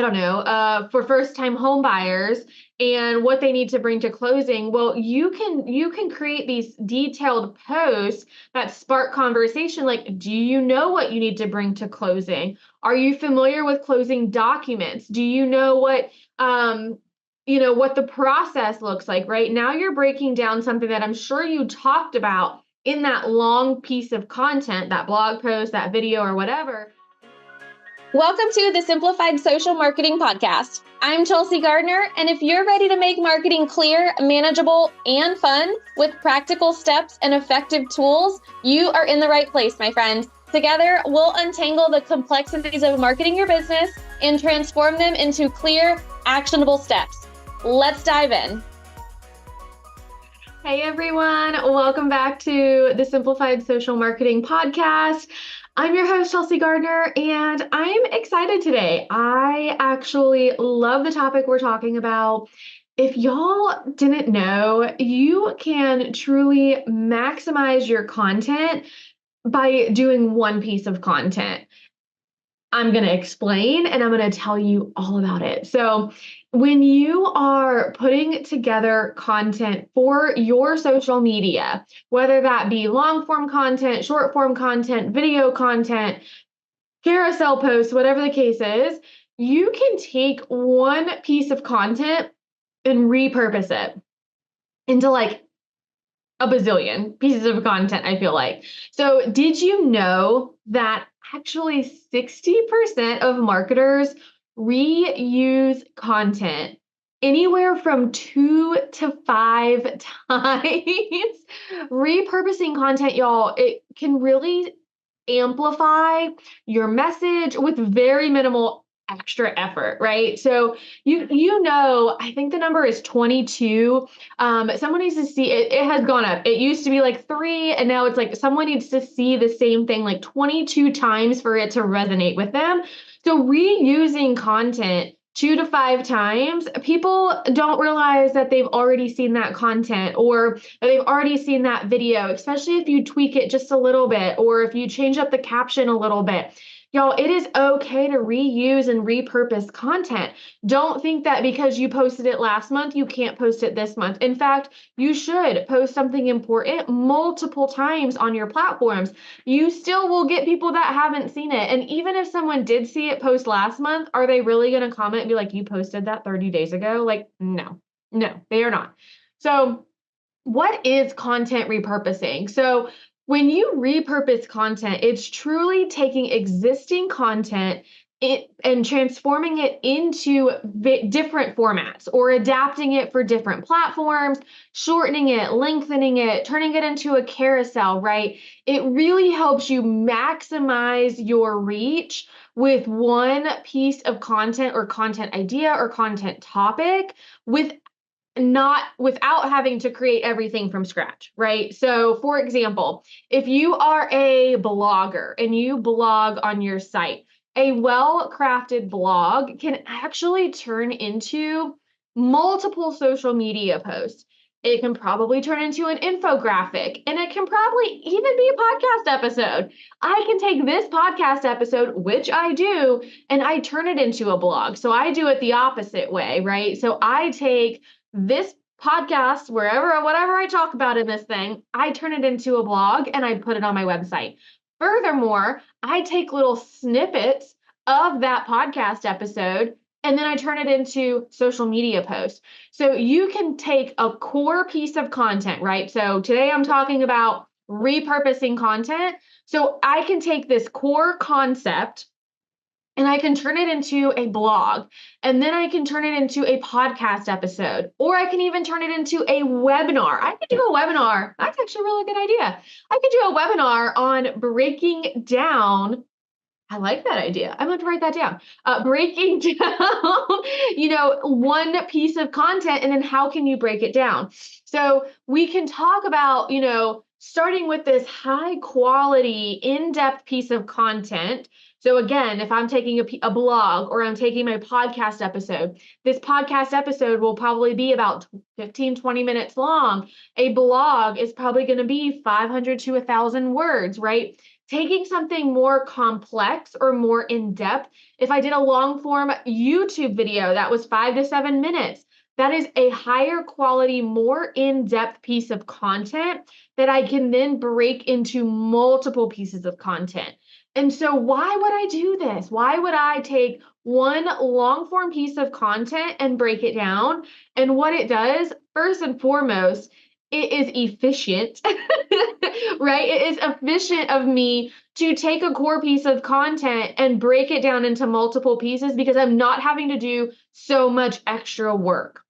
don't know, for first-time home buyers and what they need to bring to closing. Well, you can create these detailed posts that spark conversation. Like, do you know what you need to bring to closing? Are you familiar with closing documents? Do you know what the process looks like? Right now, you're breaking down something that I'm sure you talked about in that long piece of content, that blog post, that video, or whatever. Welcome to the Simplified Social Marketing Podcast. I'm Chelsea Gardner, and if you're ready to make marketing clear, manageable, and fun with practical steps and effective tools, you are in the right place, my friend. Together, we'll untangle the complexities of marketing your business and transform them into clear, actionable steps. Let's dive in. Hey everyone, welcome back to the Simplified Social Marketing Podcast. I'm your host, Chelsea Gardner, and I'm excited today. I actually love the topic we're talking about. If y'all didn't know, you can truly maximize your content by doing one piece of content. I'm going to explain and I'm going to tell you all about it. So when you are putting together content for your social media, whether that be long form content, short form content, video content, carousel posts, whatever the case is, you can take one piece of content and repurpose it into like a bazillion pieces of content, I feel like. So did you know that actually 60% of marketers reuse content anywhere from 2 to 5 times? Repurposing content, y'all, it can really amplify your message with very minimal extra effort, right? So I think the number is 22. Someone needs to see it. It has gone up. It used to be like 3, and now it's like someone needs to see the same thing like 22 times for it to resonate with them. So reusing content 2 to 5 times, people don't realize that they've already seen that content or that they've already seen that video, especially if you tweak it just a little bit or if you change up the caption a little bit. Y'all, it is okay to reuse and repurpose content. Don't think that because you posted it last month, you can't post it this month. In fact, you should post something important multiple times on your platforms. You still will get people that haven't seen it. And even if someone did see it post last month, are they really going to comment and be like, you posted that 30 days ago? Like, no, they are not. So what is content repurposing? So when you repurpose content, it's truly taking existing content and transforming it into different formats or adapting it for different platforms, shortening it, lengthening it, turning it into a carousel, right? It really helps you maximize your reach with one piece of content or content idea or content topic without having to create everything from scratch, right? So for example, if you are a blogger and you blog on your site, a well-crafted blog can actually turn into multiple social media posts. It can probably turn into an infographic, and it can probably even be a podcast episode. I can take this podcast episode, which I do, and I turn it into a blog. So I do it the opposite way, right? So I take this podcast, whatever I talk about in this thing, I turn it into a blog and I put it on my website. Furthermore, I take little snippets of that podcast episode and then I turn it into social media posts. So you can take a core piece of content, right? So today I'm talking about repurposing content. So I can take this core concept and I can turn it into a blog, and then I can turn it into a podcast episode, or I can even turn it into a webinar. I could do a webinar. That's actually a really good idea. I could do a webinar on breaking down. I like that idea. I'm going to write that down. Breaking down, one piece of content, and then how can you break it down? So we can talk about, starting with this high quality, in-depth piece of content. So again, if I'm taking a blog or I'm taking my podcast episode, this podcast episode will probably be about 15, 20 minutes long. A blog is probably going to be 500 to 1,000 words, right? taking something more complex or more in depth, if I did a long form YouTube video that was 5 to 7 minutes, that is a higher quality, more in depth piece of content that I can then break into multiple pieces of content. And so, why would I do this? Why would I take one long form piece of content and break it down? And what it does, first and foremost, it is efficient, right? It is efficient of me to take a core piece of content and break it down into multiple pieces because I'm not having to do so much extra work.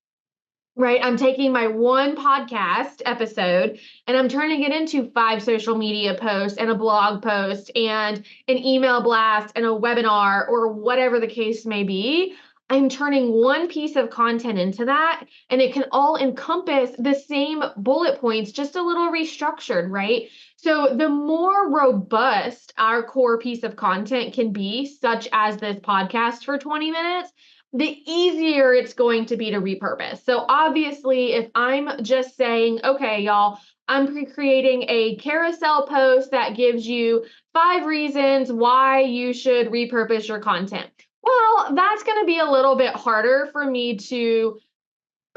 Right. I'm taking my one podcast episode and I'm turning it into 5 social media posts and a blog post and an email blast and a webinar or whatever the case may be. I'm turning one piece of content into that, and it can all encompass the same bullet points, just a little restructured, right? So the more robust our core piece of content can be, such as this podcast for 20 minutes, the easier it's going to be to repurpose. So obviously, if I'm just saying, okay, y'all, I'm creating a carousel post that gives you 5 reasons why you should repurpose your content. Well, that's going to be a little bit harder for me to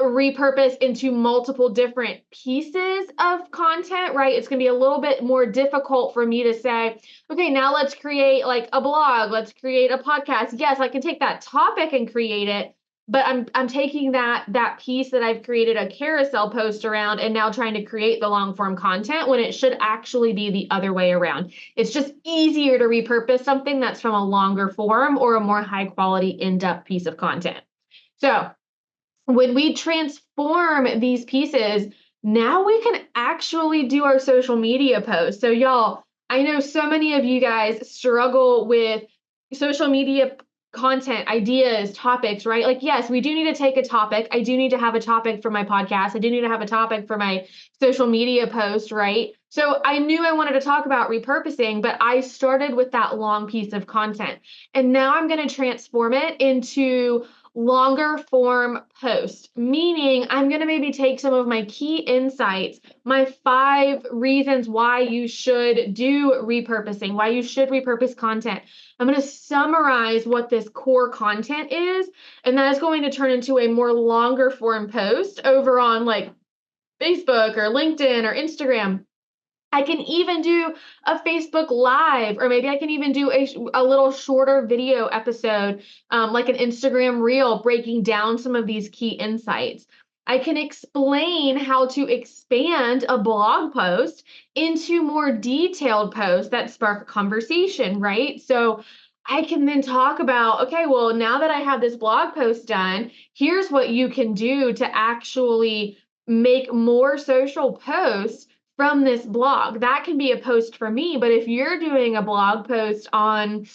repurpose into multiple different pieces of content, right? It's going to be a little bit more difficult for me to say, okay, now let's create like a blog, let's create a podcast. Yes, I can take that topic and create it, but I'm taking that piece that I've created a carousel post around and now trying to create the long form content when it should actually be the other way around. It's just easier to repurpose something that's from a longer form or a more high quality in-depth piece of content. So when we transform these pieces, now we can actually do our social media posts. So, y'all, I know so many of you guys struggle with social media content, ideas, topics, right? Like, yes, we do need to take a topic. I do need to have a topic for my podcast. I do need to have a topic for my social media post, right? So I knew I wanted to talk about repurposing, but I started with that long piece of content. And now I'm going to transform it into longer form post, meaning I'm going to maybe take some of my key insights, my 5 reasons why you should do repurposing, why you should repurpose content. I'm going to summarize what this core content is, and that is going to turn into a more longer form post over on like Facebook or LinkedIn or Instagram. I can even do a Facebook Live, or maybe I can even do a little shorter video episode, like an Instagram reel, breaking down some of these key insights. I can explain how to expand a blog post into more detailed posts that spark a conversation, right? So I can then talk about, okay, well, now that I have this blog post done, here's what you can do to actually make more social posts from this blog. That can be a post for me, but if you're doing a blog post on,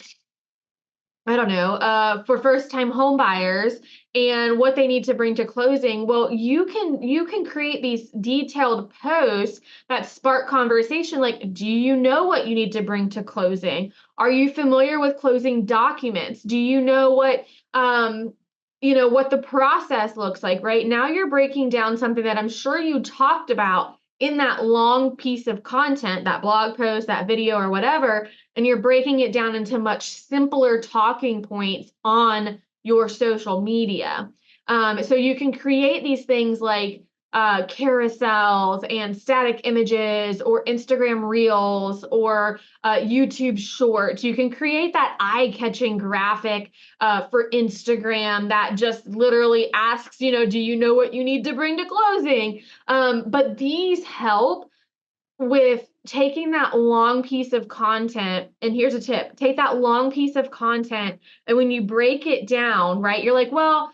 I don't know, for first-time home buyers and what they need to bring to closing, well, you can create these detailed posts that spark conversation. Like, do you know what you need to bring to closing? Are you familiar with closing documents? Do you know what what the process looks like? Right now, you're breaking down something that I'm sure you talked about in that long piece of content, that blog post, that video, or whatever, and you're breaking it down into much simpler talking points on your social media. So you can create these things like carousels and static images or Instagram reels or YouTube shorts. You can create that eye-catching graphic for Instagram that just literally asks, do you know what you need to bring to closing? But these help with taking that long piece of content. And here's a tip: take that long piece of content, and when you break it down, right, you're like, well,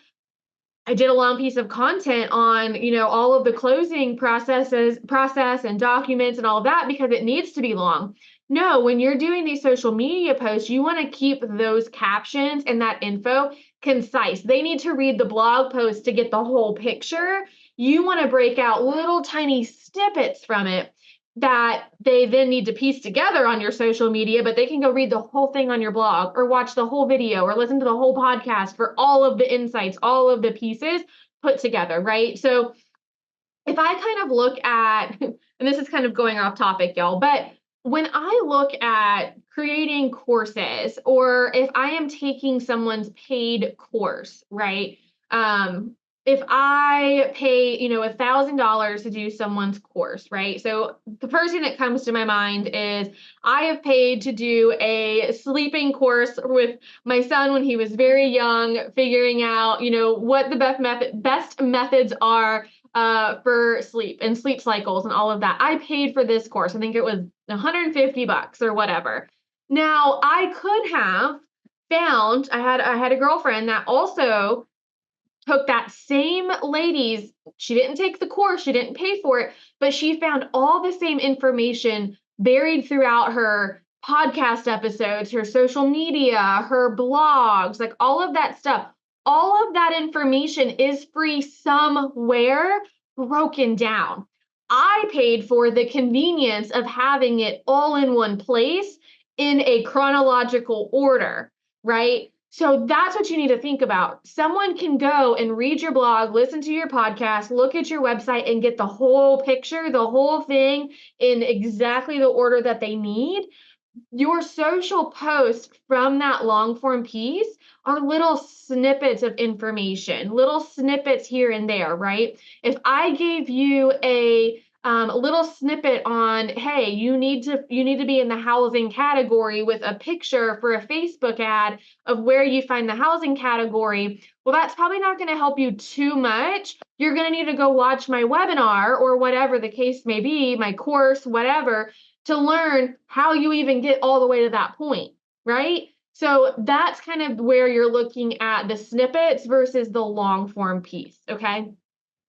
I did a long piece of content on, all of the closing process and documents and all of that because it needs to be long. No, when you're doing these social media posts, you want to keep those captions and that info concise. They need to read the blog post to get the whole picture. You want to break out little tiny snippets from it that they then need to piece together on your social media, but they can go read the whole thing on your blog or watch the whole video or listen to the whole podcast for all of the insights, all of the pieces put together, right? So if I kind of look at, and this is kind of going off topic, y'all, but when I look at creating courses, or if I am taking someone's paid course, right? If I pay, $1,000 to do someone's course, right? So the first thing that comes to my mind is I have paid to do a sleeping course with my son when he was very young, figuring out, what the best methods are for sleep and sleep cycles and all of that. I paid for this course. I think it was $150 or whatever. Now I could have found, I had a girlfriend that also took that same lady's, she didn't take the course, she didn't pay for it, but she found all the same information buried throughout her podcast episodes, her social media, her blogs, like all of that stuff. All of that information is free somewhere, broken down. I paid for the convenience of having it all in one place in a chronological order, right? So that's what you need to think about. Someone can go and read your blog, listen to your podcast, look at your website, and get the whole picture, the whole thing in exactly the order that they need. Your social posts from that long form piece are little snippets of information, little snippets here and there, right? If I gave you a little snippet on, hey, you need to be in the housing category with a picture for a Facebook ad of where you find the housing category, well, that's probably not going to help you too much. You're going to need to go watch my webinar or whatever the case may be, my course, whatever, to learn how you even get all the way to that point, right? So that's kind of where you're looking at the snippets versus the long form piece, okay?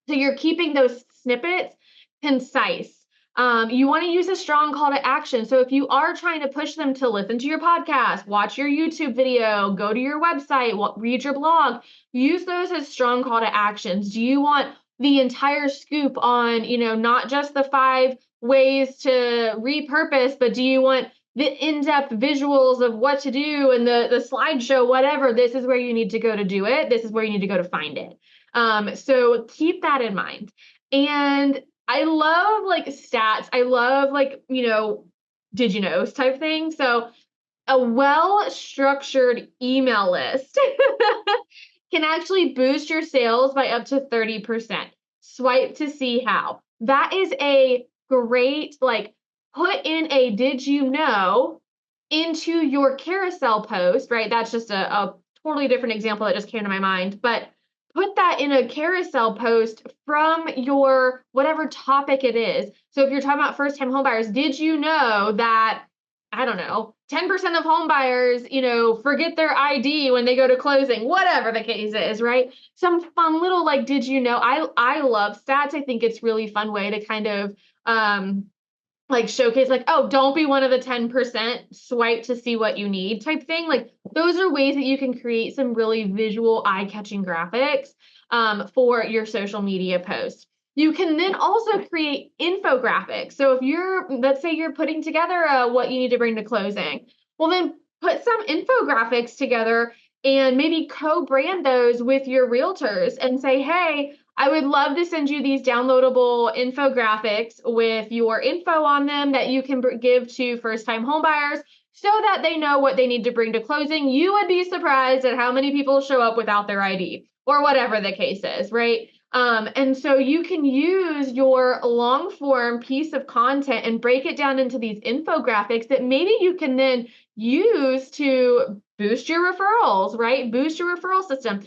So you're keeping those snippets concise. You want to use a strong call to action. So if you are trying to push them to listen to your podcast, watch your YouTube video, go to your website, read your blog, use those as strong call to actions. Do you want the entire scoop on, not just the 5 ways to repurpose, but do you want the in-depth visuals of what to do and the slideshow, whatever? This is where you need to go to do it. This is where you need to go to find it. So keep that in mind. And I love stats. I love did you know type thing. So a well-structured email list can actually boost your sales by up to 30%. Swipe to see how. That is a great, put in a did you know into your carousel post, right? That's just a totally different example that just came to my mind. But put that in a carousel post from your whatever topic it is. So if you're talking about first-time homebuyers, did you know that, I don't know, 10% of homebuyers, forget their ID when they go to closing, whatever the case is, right? Some fun little did you know? I love stats. I think it's really fun way to kind of showcase oh, don't be one of the 10%, swipe to see what you need type thing. Those are ways that you can create some really visual eye-catching graphics for your social media posts. You can then also create infographics. So if let's say you're putting together what you need to bring to closing, well then put some infographics together and maybe co-brand those with your realtors and say, hey, I would love to send you these downloadable infographics with your info on them that you can give to first-time homebuyers so that they know what they need to bring to closing. You would be surprised at how many people show up without their ID or whatever the case is, right? And so you can use your long form piece of content and break it down into these infographics that maybe you can then use to boost your referrals, right? Boost your referral system.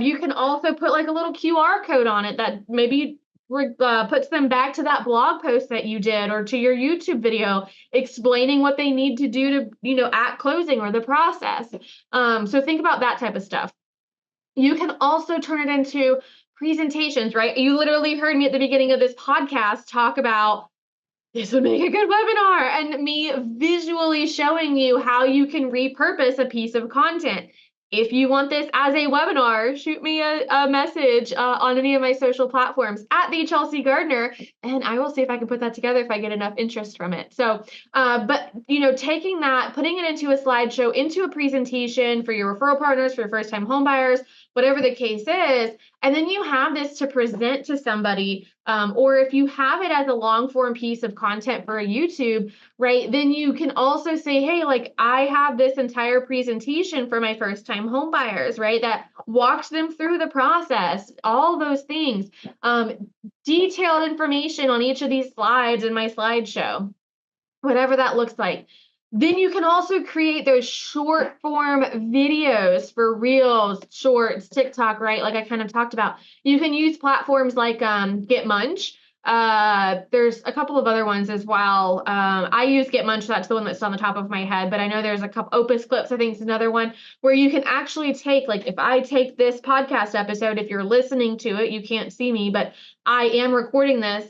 You can also put a little QR code on it that maybe puts them back to that blog post that you did or to your YouTube video explaining what they need to do to, at closing or the process. So think about that type of stuff. You can also turn it into presentations, right? You literally heard me at the beginning of this podcast talk about this would make a good webinar and me visually showing you how you can repurpose a piece of content. If you want this as a webinar, shoot me a message on any of my social platforms at the Chelsea Gardner, and I will see if I can put that together if I get enough interest from it. So, but taking that, putting it into a slideshow, into a presentation for your referral partners, for your first-time homebuyers, whatever the case is, and then you have this to present to somebody Or if you have it as a long form piece of content for a YouTube, right, then you can also say, hey, like I have this entire presentation for my first time home buyers, right, that walks them through the process, all those things, detailed information on each of these slides in my slideshow, whatever that looks like. Then you can also create those short form videos for Reels, Shorts, TikTok, right? Like I kind of talked about. You can use platforms like Get Munch. There's a couple of other ones as well. I use Get Munch. That's the one that's on the top of my head, but I know there's a couple. Opus Clips, I think, is another one where you can actually take, like, if I take this podcast episode, if you're listening to it, you can't see me, but I am recording this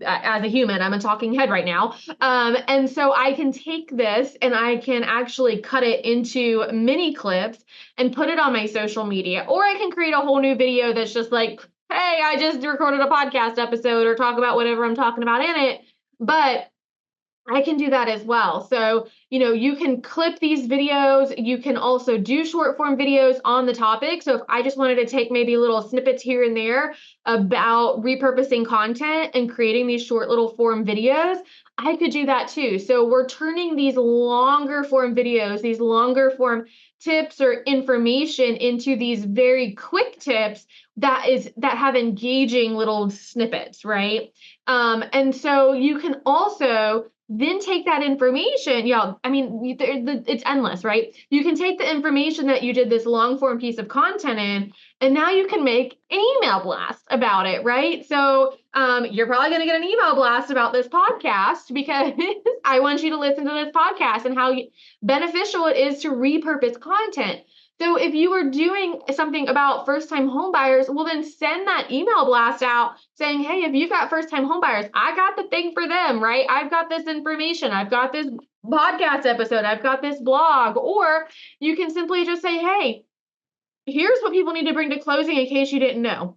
as a human. I'm a talking head right now. And so I can take this and I can actually cut it into mini clips and put it on my social media. Or I can create a whole new video that's just like, hey, I just recorded a podcast episode, or talk about whatever I'm talking about in it. But I can do that as well. So, you can clip these videos. You can also do short form videos on the topic. So if I just wanted to take maybe little snippets here and there about repurposing content and creating these short little form videos, I could do that too. So we're turning these longer form videos, these longer form tips or information into these very quick tips that have engaging little snippets, right? And so you can also then take that information, I mean, it's endless, right? You can take the information that you did this long form piece of content in, and now you can make an email blast about it, right? So you're probably going to get an email blast about this podcast because I want you to listen to this podcast and how beneficial it is to repurpose content. So if you were doing something about first-time home buyers, well, then send that email blast out saying, hey, if you've got first-time home buyers, I got the thing for them, right? I've got this information. I've got this podcast episode. I've got this blog. Or you can simply just say, hey, here's what people need to bring to closing in case you didn't know.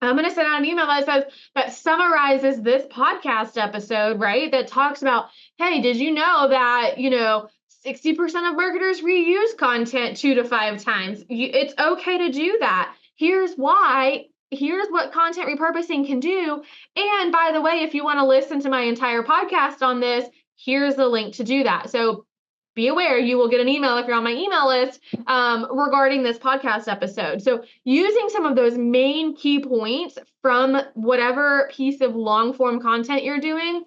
I'm going to send out an email that summarizes this podcast episode, right? That talks about, hey, did you know that, 60% of marketers reuse content 2 to 5 times. It's okay to do that. Here's why. Here's what content repurposing can do. And by the way, if you want to listen to my entire podcast on this, here's the link to do that. So be aware, you will get an email if you're on my email list regarding this podcast episode. So using some of those main key points from whatever piece of long form content you're doing,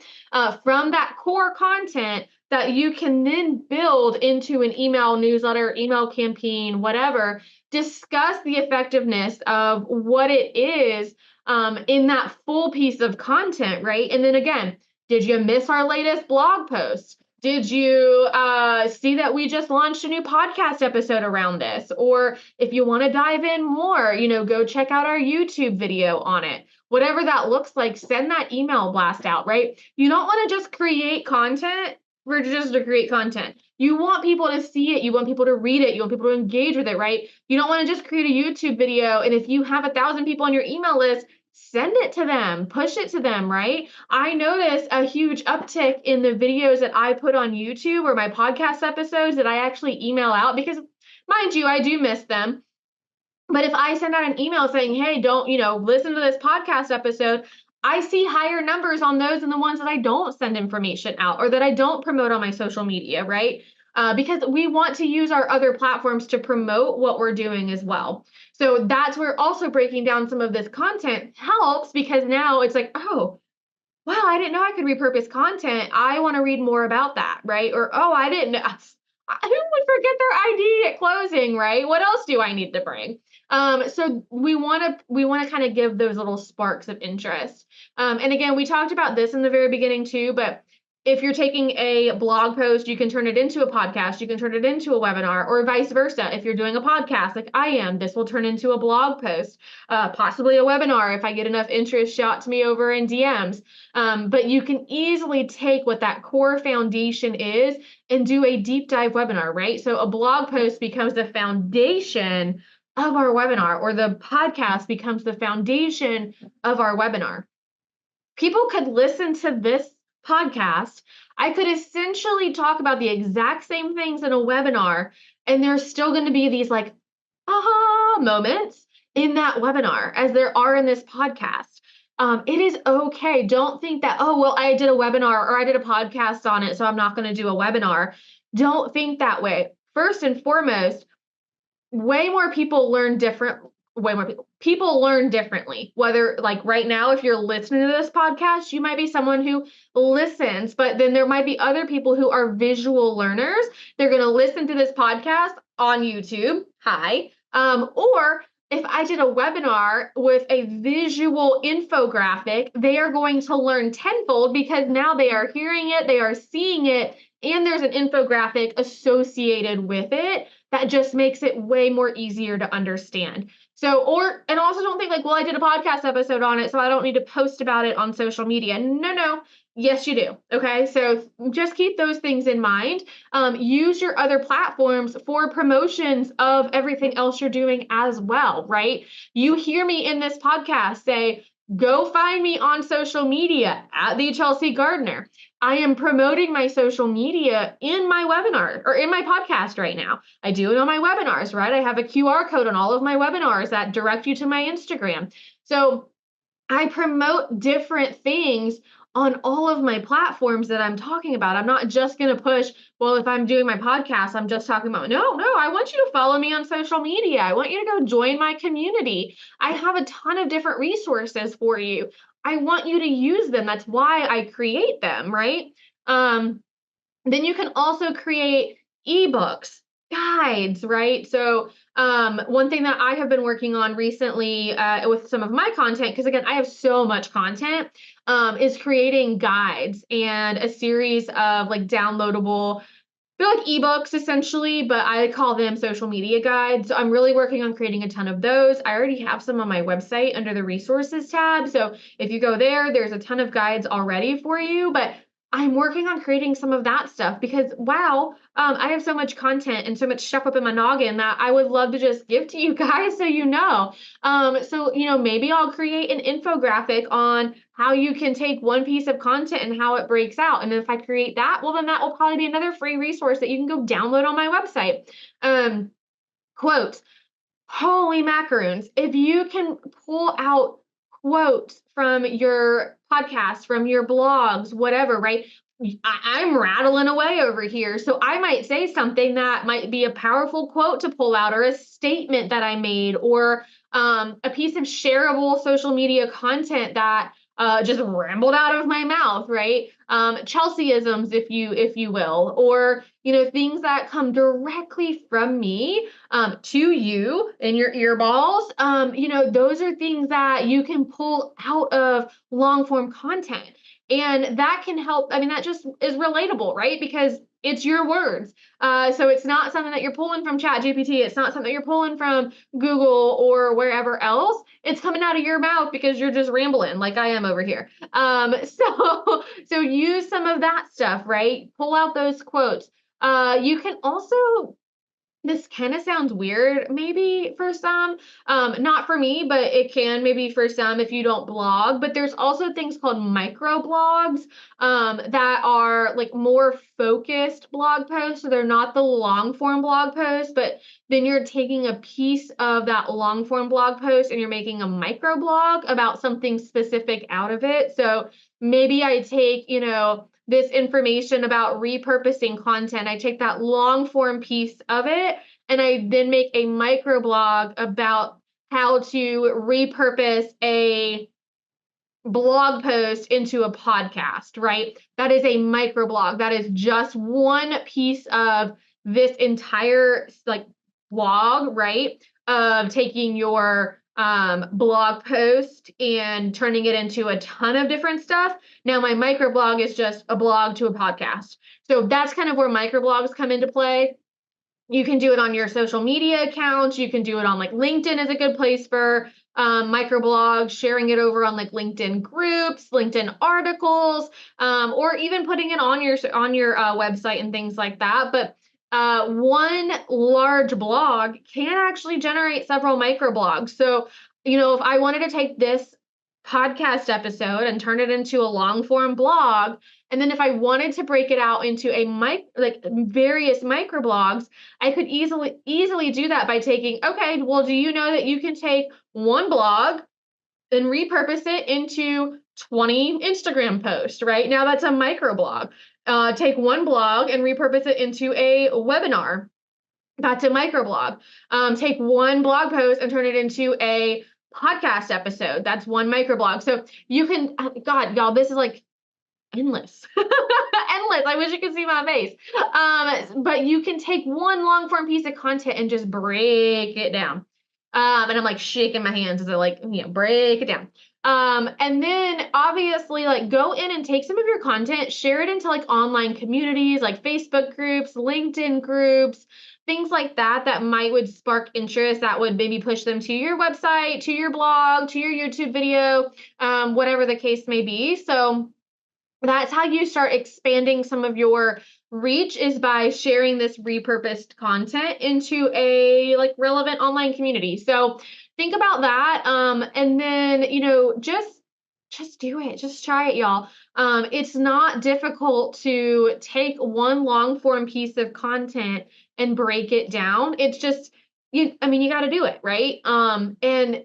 from that core content, that you can then build into an email newsletter, email campaign, whatever, discuss the effectiveness of what it is in that full piece of content, right? And then again, did you miss our latest blog post? Did you see that we just launched a new podcast episode around this? Or if you want to dive in more, go check out our YouTube video on it. Whatever that looks like, send that email blast out, right? You don't want to just create content for just to create content. You want people to see it. You want people to read it. You want people to engage with it, right? You don't want to just create a YouTube video. And if you have 1,000 people on your email list, send it to them, push it to them, right? I notice a huge uptick in the videos that I put on YouTube or my podcast episodes that I actually email out because, mind you, I do miss them. But if I send out an email saying, hey, don't, listen to this podcast episode, I see higher numbers on those than the ones that I don't send information out or that I don't promote on my social media, right? Because we want to use our other platforms to promote what we're doing as well. So that's where also breaking down some of this content helps, because now it's like, oh, wow, I didn't know I could repurpose content. I want to read more about that, right? Or, oh, I didn't know. Who would forget their ID at closing, right? What else do I need to bring? So we want to kind of give those little sparks of interest. And again, we talked about this in the very beginning too, but if you're taking a blog post, you can turn it into a podcast, you can turn it into a webinar, or vice versa. If you're doing a podcast like I am, this will turn into a blog post, possibly a webinar if I get enough interest shot to me over in DMs. But you can easily take what that core foundation is and do a deep dive webinar, right? So a blog post becomes the foundation of our webinar, or the podcast becomes the foundation of our webinar. People could listen to this podcast. I could essentially talk about the exact same things in a webinar, and there's still going to be these like aha moments in that webinar as there are in this podcast. It is okay. Don't think that, oh, well, I did a webinar or I did a podcast on it, so I'm not going to do a webinar. Don't think that way. First and foremost, way more people learn people learn differently. Whether like right now, if you're listening to this podcast, you might be someone who listens, but then there might be other people who are visual learners. They're going to listen to this podcast on YouTube. Hi. Or if I did a webinar with a visual infographic, they are going to learn tenfold because now they are hearing it, they are seeing it, and there's an infographic associated with it that just makes it way more easier to understand. And also don't think like, well, I did a podcast episode on it, so I don't need to post about it on social media. No. Yes, you do. Okay. So just keep those things in mind. Use your other platforms for promotions of everything else you're doing as well, right? You hear me in this podcast say, go find me on social media at the Chelsea Gardner. I am promoting my social media in my webinar or in my podcast right now. I do it on my webinars, right? I have a QR code on all of my webinars that direct you to my Instagram. So I promote different things on all of my platforms that I'm talking about. I'm not just going to push, well, if I'm doing my podcast, I'm just talking about, no, I want you to follow me on social media. I want you to go join my community. I have a ton of different resources for you. I want you to use them. That's why I create them, right? Then you can also create ebooks, guides, right? So one thing that I have been working on recently with some of my content, because again, I have so much content, is creating guides and a series of like downloadable, they're like ebooks essentially, but I call them social media guides. So I'm really working on creating a ton of those. I already have some on my website under the resources tab. So if you go there, there's a ton of guides already for you, but I'm working on creating some of that stuff because wow, I have so much content and so much stuff up in my noggin that I would love to just give to you guys so you know. Maybe I'll create an infographic on how you can take one piece of content and how it breaks out. And if I create that, well, then that will probably be another free resource that you can go download on my website. Quotes. Holy macaroons. If you can pull out quotes from your podcast, from your blogs, whatever, right? I'm rattling away over here. So I might say something that might be a powerful quote to pull out, or a statement that I made, or a piece of shareable social media content that just rambled out of my mouth, right? Chelseaisms, if you will, or things that come directly from me to you in your earballs. Those are things that you can pull out of long form content. And that can help. I mean, that just is relatable, right? Because it's your words. So it's not something that you're pulling from ChatGPT. It's not something you're pulling from Google or wherever else. It's coming out of your mouth because you're just rambling like I am over here. So use some of that stuff, right? Pull out those quotes. You can also, this kind of sounds weird maybe for some, not for me, but it can maybe for some if you don't blog. But there's also things called micro blogs that are like more focused blog posts. So they're not the long form blog post, but then you're taking a piece of that long form blog post and you're making a micro blog about something specific out of it. So maybe I take, this information about repurposing content. I take that long form piece of it and I then make a microblog about how to repurpose a blog post into a podcast, right? That is a microblog. That is just one piece of this entire like blog, right? Of taking your blog post and turning it into a ton of different stuff. Now my microblog is just a blog to a podcast. So that's kind of where microblogs come into play. You can do it on your social media accounts. You can do it on like LinkedIn is a good place for microblogs, sharing it over on like LinkedIn groups, LinkedIn articles, or even putting it on your website and things like that. But one large blog can actually generate several microblogs. So, if I wanted to take this podcast episode and turn it into a long form blog, and then if I wanted to break it out into various microblogs, I could easily do that by taking, okay, well, do you know that you can take one blog and repurpose it into 20 Instagram posts, right? Now that's a microblog. Take one blog and repurpose it into a webinar. That's a microblog. Take one blog post and turn it into a podcast episode. That's one microblog. So you can, God, y'all, this is like endless. Endless. I wish you could see my face. But you can take one long form piece of content and just break it down. And I'm like shaking my hands as I like, break it down. And then obviously like go in and take some of your content, share it into like online communities, like Facebook groups, LinkedIn groups, things like that, that would spark interest, that would maybe push them to your website, to your blog, to your YouTube video, whatever the case may be. So that's how you start expanding some of your reach, is by sharing this repurposed content into a like relevant online community. So think about that. And then, just do it. Just try it, y'all. It's not difficult to take one long form piece of content and break it down. It's just, you got to do it, right? And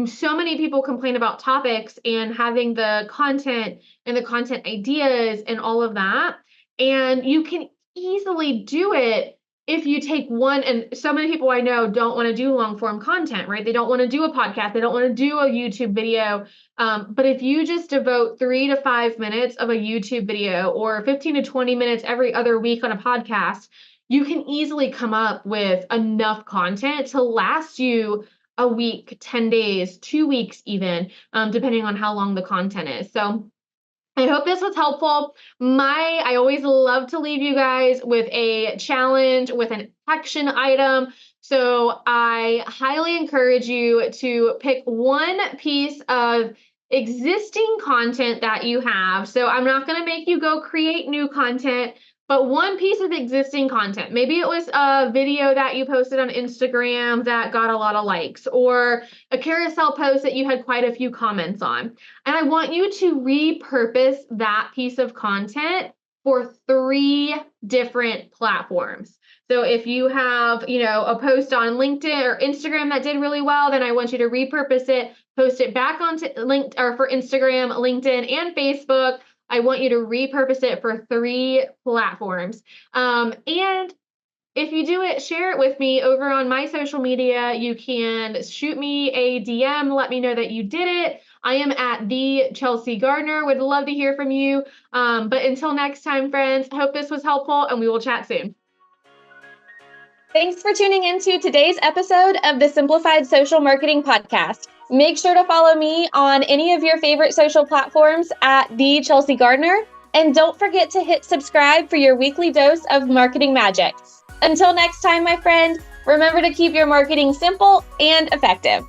so many people complain about topics and having the content and the content ideas and all of that. And you can easily do it if you take one, and so many people I know don't want to do long form content, right? They don't want to do a podcast. They don't want to do a YouTube video. But if you just devote 3 to 5 minutes of a YouTube video or 15 to 20 minutes every other week on a podcast, you can easily come up with enough content to last you a week, 10 days, 2 weeks even, depending on how long the content is. So I hope this was helpful. I always love to leave you guys with a challenge, with an action item. So I highly encourage you to pick one piece of existing content that you have. So I'm not going to make you go create new content, but one piece of existing content. Maybe it was a video that you posted on Instagram that got a lot of likes, or a carousel post that you had quite a few comments on. And I want you to repurpose that piece of content for 3 different platforms. So if you have, a post on LinkedIn or Instagram that did really well, then I want you to repurpose it, post it back onto LinkedIn, or for Instagram, LinkedIn, and Facebook. I want you to repurpose it for 3 platforms. And if you do it, share it with me over on my social media. You can shoot me a DM, let me know that you did it. I am at the Chelsea Gardner. Would love to hear from you. But until next time, friends, hope this was helpful, and we will chat soon. Thanks for tuning into today's episode of the Simplified Social Marketing Podcast. Make sure to follow me on any of your favorite social platforms at the Chelsea Gardner. And don't forget to hit subscribe for your weekly dose of marketing magic. Until next time, my friend, remember to keep your marketing simple and effective.